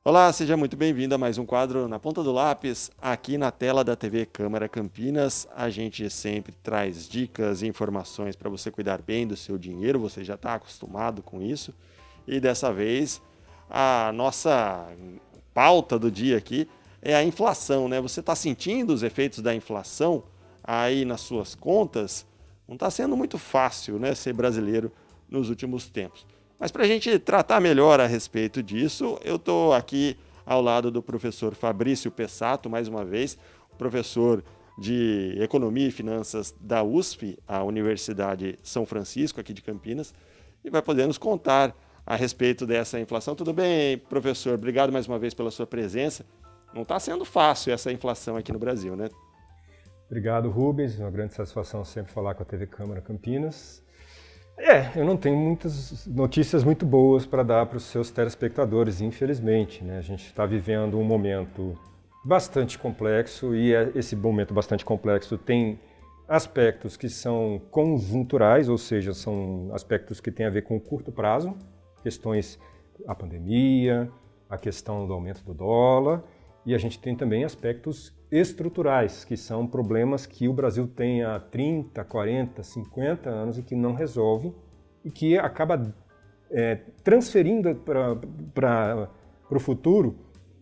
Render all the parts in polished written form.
Olá, seja muito bem-vindo a mais um quadro na ponta do lápis, aqui na tela da TV Câmara Campinas. A gente sempre traz dicas e informações para você cuidar bem do seu dinheiro, você já está acostumado com isso. E dessa vez, a nossa pauta do dia aqui é a inflação, né? Você está sentindo os efeitos da inflação aí nas suas contas? Não está sendo muito fácil, né, ser brasileiro nos últimos tempos. Mas para a gente tratar melhor a respeito disso, eu estou aqui ao lado do professor Fabrício Pessato, mais uma vez, professor de Economia e Finanças da USP, a Universidade São Francisco, aqui de Campinas, e vai poder nos contar a respeito dessa inflação. Tudo bem, professor? Obrigado mais uma vez pela sua presença. Não está sendo fácil essa inflação aqui no Brasil, né? Obrigado, Rubens. É uma grande satisfação sempre falar com a TV Câmara Campinas. Eu não tenho muitas notícias muito boas para dar para os seus telespectadores, infelizmente, né? A gente está vivendo um momento bastante complexo e esse momento bastante complexo tem aspectos que são conjunturais, ou seja, são aspectos que têm a ver com o curto prazo, questões, a pandemia, a questão do aumento do dólar, e a gente tem também aspectos estruturais, que são problemas que o Brasil tem há 30, 40, 50 anos e que não resolve e que acaba transferindo para o futuro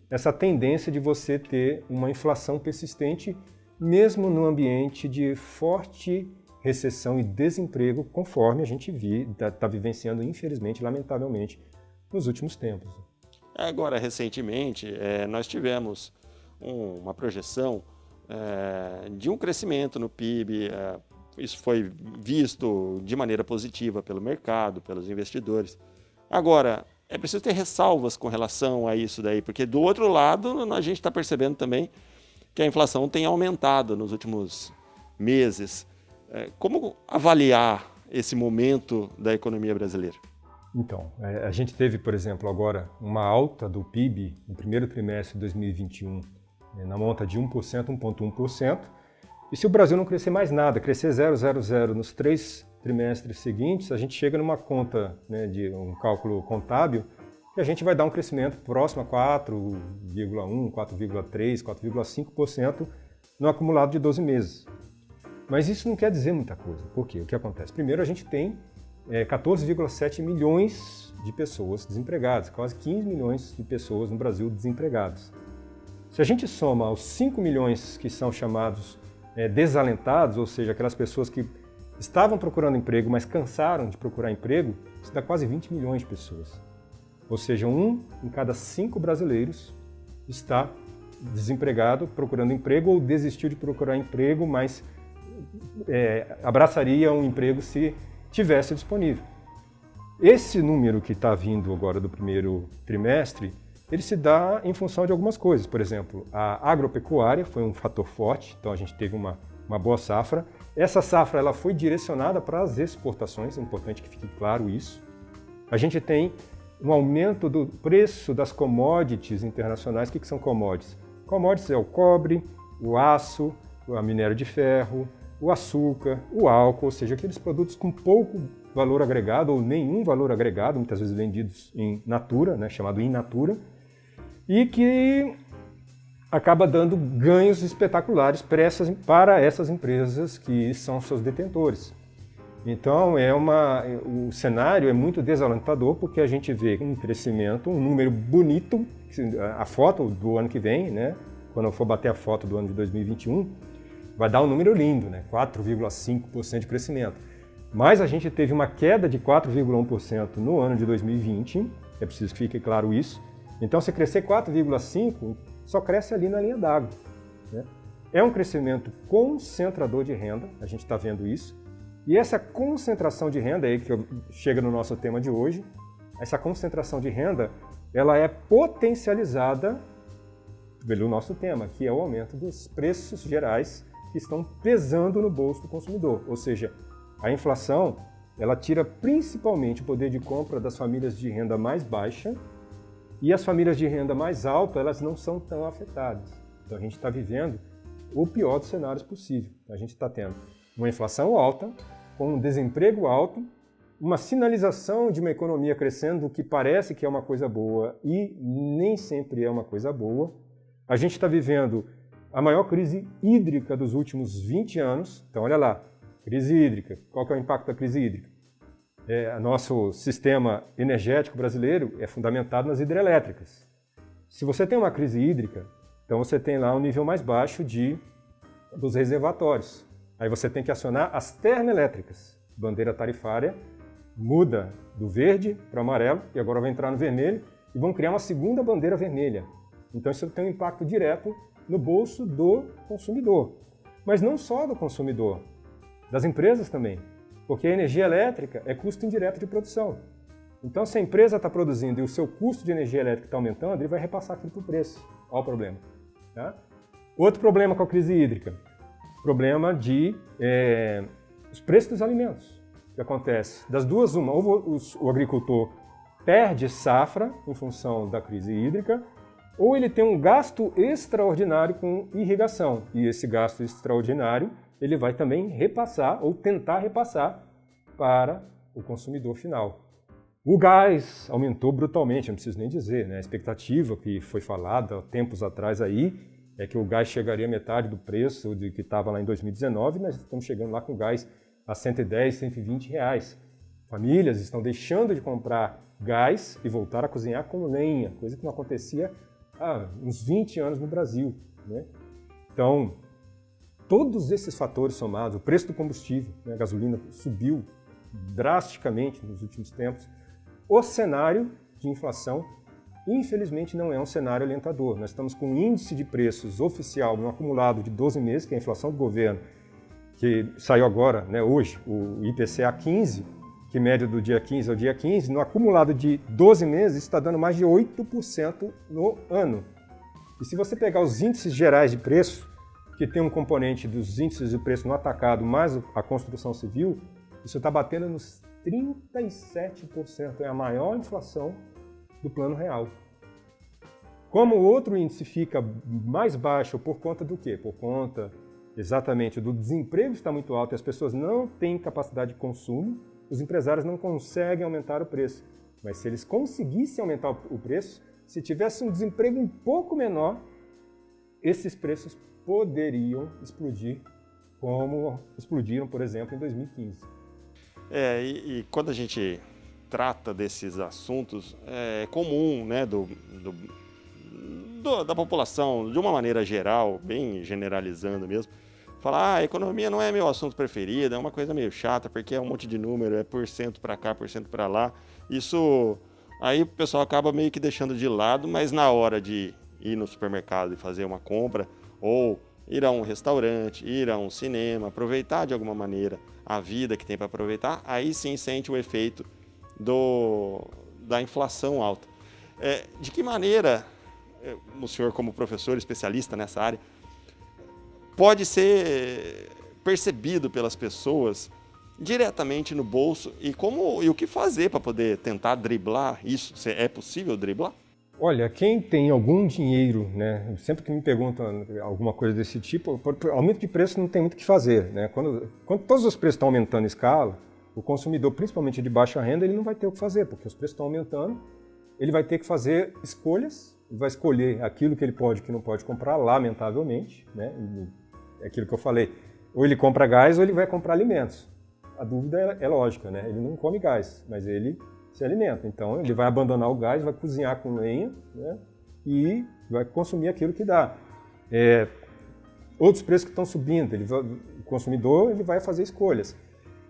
essa tendência de você ter uma inflação persistente, mesmo no ambiente de forte recessão e desemprego, conforme a gente está vivenciando, infelizmente, lamentavelmente, nos últimos tempos. Agora, recentemente, nós tivemos uma projeção de um crescimento no PIB. Isso foi visto de maneira positiva pelo mercado, pelos investidores. Agora, é preciso ter ressalvas com relação a isso daí, porque do outro lado a gente está percebendo também que a inflação tem aumentado nos últimos meses. Como avaliar esse momento da economia brasileira? Então, a gente teve, por exemplo, agora uma alta do PIB no primeiro trimestre de 2021, na monta de 1%, 1,1%. E se o Brasil não crescer mais nada, crescer 0,00 nos 3 trimestres seguintes, a gente chega numa conta, né, de um cálculo contábil, que a gente vai dar um crescimento próximo a 4,1%, 4,3%, 4,5% no acumulado de 12 meses. Mas isso não quer dizer muita coisa. Por quê? O que acontece? Primeiro, a gente tem 14,7 milhões de pessoas desempregadas, quase 15 milhões de pessoas no Brasil desempregadas. Se a gente soma aos 5 milhões que são chamados desalentados, ou seja, aquelas pessoas que estavam procurando emprego, mas cansaram de procurar emprego, isso dá quase 20 milhões de pessoas. Ou seja, 1 em cada 5 brasileiros está desempregado, procurando emprego, ou desistiu de procurar emprego, mas abraçaria um emprego se tivesse disponível. Esse número que está vindo agora do primeiro trimestre, ele se dá em função de algumas coisas. Por exemplo, a agropecuária foi um fator forte, então a gente teve uma boa safra. Essa safra ela foi direcionada para as exportações, é importante que fique claro isso. A gente tem um aumento do preço das commodities internacionais. O que são commodities? Commodities é o cobre, o aço, a minério de ferro, o açúcar, o álcool, ou seja, aqueles produtos com pouco valor agregado ou nenhum valor agregado, muitas vezes vendidos em natura, né, chamado in natura, e que acaba dando ganhos espetaculares para essas empresas que são seus detentores. Então, o cenário é muito desalentador porque a gente vê um crescimento, um número bonito, a foto do ano que vem, né, quando eu for bater a foto do ano de 2021, vai dar um número lindo, né? 4,5% de crescimento. Mas a gente teve uma queda de 4,1% no ano de 2020, é preciso que fique claro isso. Então, se crescer 4,5%, só cresce ali na linha d'água, né? É um crescimento concentrador de renda, a gente está vendo isso. E essa concentração de renda, aí que chega no nosso tema de hoje, essa concentração de renda, ela é potencializada pelo nosso tema, que é o aumento dos preços gerais que estão pesando no bolso do consumidor. Ou seja, a inflação ela tira principalmente o poder de compra das famílias de renda mais baixa e as famílias de renda mais alta elas não são tão afetadas. Então a gente está vivendo o pior dos cenários possível. A gente está tendo uma inflação alta, com um desemprego alto uma sinalização de uma economia crescendo que parece que é uma coisa boa e nem sempre é uma coisa boa. A gente está vivendo a maior crise hídrica dos últimos 20 anos. Então, olha lá, crise hídrica. Qual que é o impacto da crise hídrica? Nosso sistema energético brasileiro é fundamentado nas hidrelétricas. Se você tem uma crise hídrica, então você tem lá um nível mais baixo dos reservatórios. Aí você tem que acionar as termoelétricas. Bandeira tarifária muda do verde para o amarelo e agora vai entrar no vermelho e vão criar uma segunda bandeira vermelha. Então isso tem um impacto direto no bolso do consumidor. Mas não só do consumidor, das empresas também. Porque a energia elétrica é custo indireto de produção. Então se a empresa está produzindo e o seu custo de energia elétrica está aumentando, ele vai repassar aquilo para o preço. Olha o problema. Tá? Outro problema com a crise hídrica. Problema de os preços dos alimentos. O que acontece? Das duas, uma, ou o agricultor perde safra em função da crise hídrica, ou ele tem um gasto extraordinário com irrigação. E esse gasto extraordinário ele vai também repassar, ou tentar repassar, para o consumidor final. O gás aumentou brutalmente, não preciso nem dizer, né? A expectativa que foi falada há tempos atrás aí é que o gás chegaria a metade do preço de que estava lá em 2019, nós estamos chegando lá com gás a 110, 120 reais. Famílias estão deixando de comprar gás e voltar a cozinhar com lenha, coisa que não acontecia há uns 20 anos no Brasil, né? Então, todos esses fatores somados, o preço do combustível, né, a gasolina subiu drasticamente nos últimos tempos, o cenário de inflação, infelizmente, não é um cenário alentador. Nós estamos com um índice de preços oficial no acumulado de 12 meses, que é a inflação do governo, que saiu agora, né, hoje, o IPCA 15, que média do dia 15 ao dia 15, no acumulado de 12 meses está dando mais de 8% no ano. E se você pegar os índices gerais de preço, que tem um componente dos índices de preço no atacado mais a construção civil, isso está batendo nos 37%, é a maior inflação do plano real. Como o outro índice fica mais baixo por conta do quê? Por conta exatamente do desemprego está muito alto e as pessoas não têm capacidade de consumo, os empresários não conseguem aumentar o preço. Mas se eles conseguissem aumentar o preço, se tivesse um desemprego um pouco menor, esses preços poderiam explodir, como explodiram, por exemplo, em 2015. E quando a gente trata desses assuntos, é comum, né, da população, de uma maneira geral, bem generalizando mesmo, falar, a economia não é meu assunto preferido, é uma coisa meio chata, porque é um monte de número, é porcento para cá, porcento para lá. Isso, aí o pessoal acaba meio que deixando de lado, mas na hora de ir no supermercado e fazer uma compra, ou ir a um restaurante, ir a um cinema, aproveitar de alguma maneira a vida que tem para aproveitar, aí sim sente o efeito da inflação alta. De que maneira, o senhor como professor especialista nessa área, pode ser percebido pelas pessoas diretamente no bolso e o que fazer para poder tentar driblar isso? É possível driblar? Olha, quem tem algum dinheiro, né, sempre que me perguntam alguma coisa desse tipo, aumento de preço não tem muito o que fazer, né? Quando todos os preços estão aumentando em escala, o consumidor, principalmente de baixa renda, ele não vai ter o que fazer, porque os preços estão aumentando, ele vai ter que fazer escolhas, ele vai escolher aquilo que ele pode e que não pode comprar, lamentavelmente, né? É aquilo que eu falei, ou ele compra gás ou ele vai comprar alimentos. A dúvida é lógica, né? Ele não come gás, mas ele se alimenta. Então, ele vai abandonar o gás, vai cozinhar com lenha, né? E vai consumir aquilo que dá. Outros preços que estão subindo, o consumidor ele vai fazer escolhas.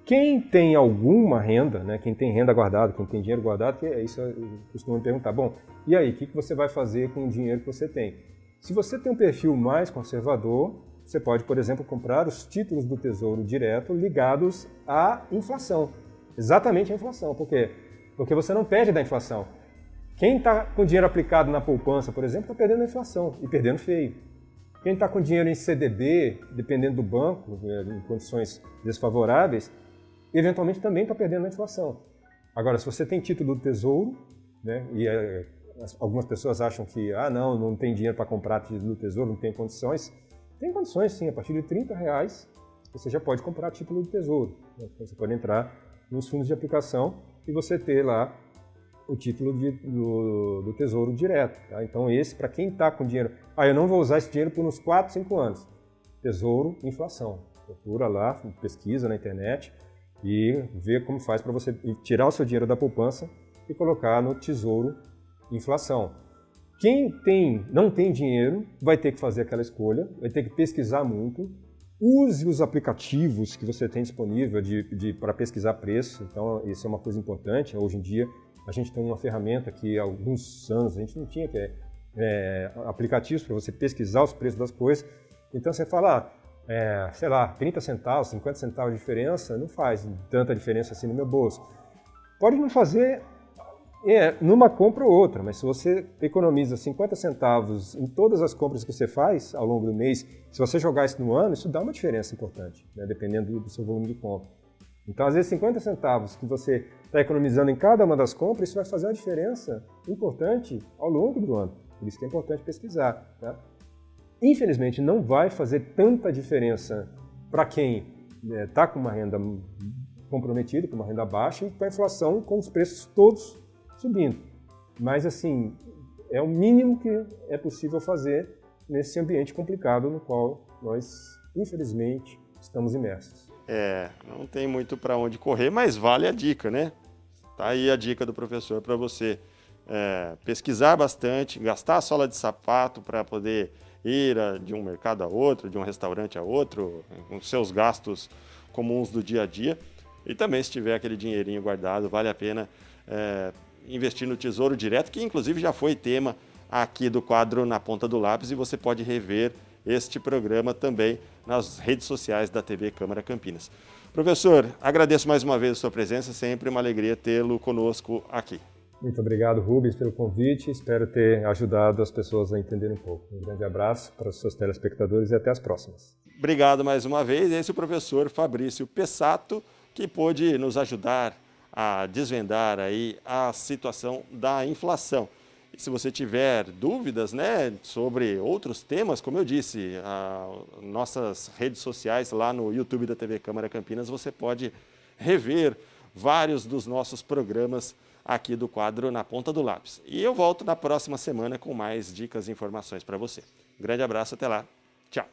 Quem tem alguma renda, né? Quem tem renda guardada, quem tem dinheiro guardado, que é isso eu costumo me perguntar, bom, e aí, o que você vai fazer com o dinheiro que você tem? Se você tem um perfil mais conservador, você pode, por exemplo, comprar os títulos do Tesouro Direto ligados à inflação. Exatamente à inflação. Por quê? Porque você não perde da inflação. Quem está com dinheiro aplicado na poupança, por exemplo, está perdendo a inflação e perdendo feio. Quem está com dinheiro em CDB, dependendo do banco, em condições desfavoráveis, eventualmente também está perdendo a inflação. Agora, se você tem título do Tesouro, né, e algumas pessoas acham que não tem dinheiro para comprar título do Tesouro, não tem condições. Tem condições sim, a partir de R$30 você já pode comprar título do Tesouro. Né? Você pode entrar nos fundos de aplicação e você ter lá o título do Tesouro Direto. Tá? Então esse, para quem está com dinheiro, eu não vou usar esse dinheiro por uns 4, 5 anos. Tesouro Inflação. Procura lá, pesquisa na internet e vê como faz para você tirar o seu dinheiro da poupança e colocar no Tesouro Inflação. Quem não tem dinheiro vai ter que fazer aquela escolha, vai ter que pesquisar muito. Use os aplicativos que você tem disponível para pesquisar preço. Então, isso é uma coisa importante. Hoje em dia, a gente tem uma ferramenta que há alguns anos a gente não tinha, que é aplicativos para você pesquisar os preços das coisas. Então, você fala, sei lá, 30 centavos, 50 centavos de diferença, não faz tanta diferença assim no meu bolso. Pode não fazer numa compra ou outra, mas se você economiza 50 centavos em todas as compras que você faz ao longo do mês, se você jogar isso no ano, isso dá uma diferença importante, né, dependendo do seu volume de compra. Então, às vezes, 50 centavos que você está economizando em cada uma das compras, isso vai fazer uma diferença importante ao longo do ano. Por isso que é importante pesquisar. Tá? Infelizmente, não vai fazer tanta diferença para quem está com uma renda comprometida, com uma renda baixa, e com a inflação, com os preços todos subindo. Mas, assim, é o mínimo que é possível fazer nesse ambiente complicado no qual nós, infelizmente, estamos imersos. Não tem muito para onde correr, mas vale a dica, né? Tá aí a dica do professor para você pesquisar bastante, gastar a sola de sapato para poder ir de um mercado a outro, de um restaurante a outro, com seus gastos comuns do dia a dia. E também, se tiver aquele dinheirinho guardado, vale a pena investir no Tesouro Direto, que inclusive já foi tema aqui do quadro Na Ponta do Lápis, e você pode rever este programa também nas redes sociais da TV Câmara Campinas. Professor, agradeço mais uma vez a sua presença, sempre uma alegria tê-lo conosco aqui. Muito obrigado, Rubens, pelo convite. Espero ter ajudado as pessoas a entenderem um pouco. Um grande abraço para os seus telespectadores e até as próximas. Obrigado mais uma vez. Esse é o professor Fabrício Pessato, que pôde nos ajudar a desvendar aí a situação da inflação. E se você tiver dúvidas, né, sobre outros temas, como eu disse, nossas redes sociais lá no YouTube da TV Câmara Campinas, você pode rever vários dos nossos programas aqui do quadro Na Ponta do Lápis. E eu volto na próxima semana com mais dicas e informações para você. Um grande abraço, até lá. Tchau.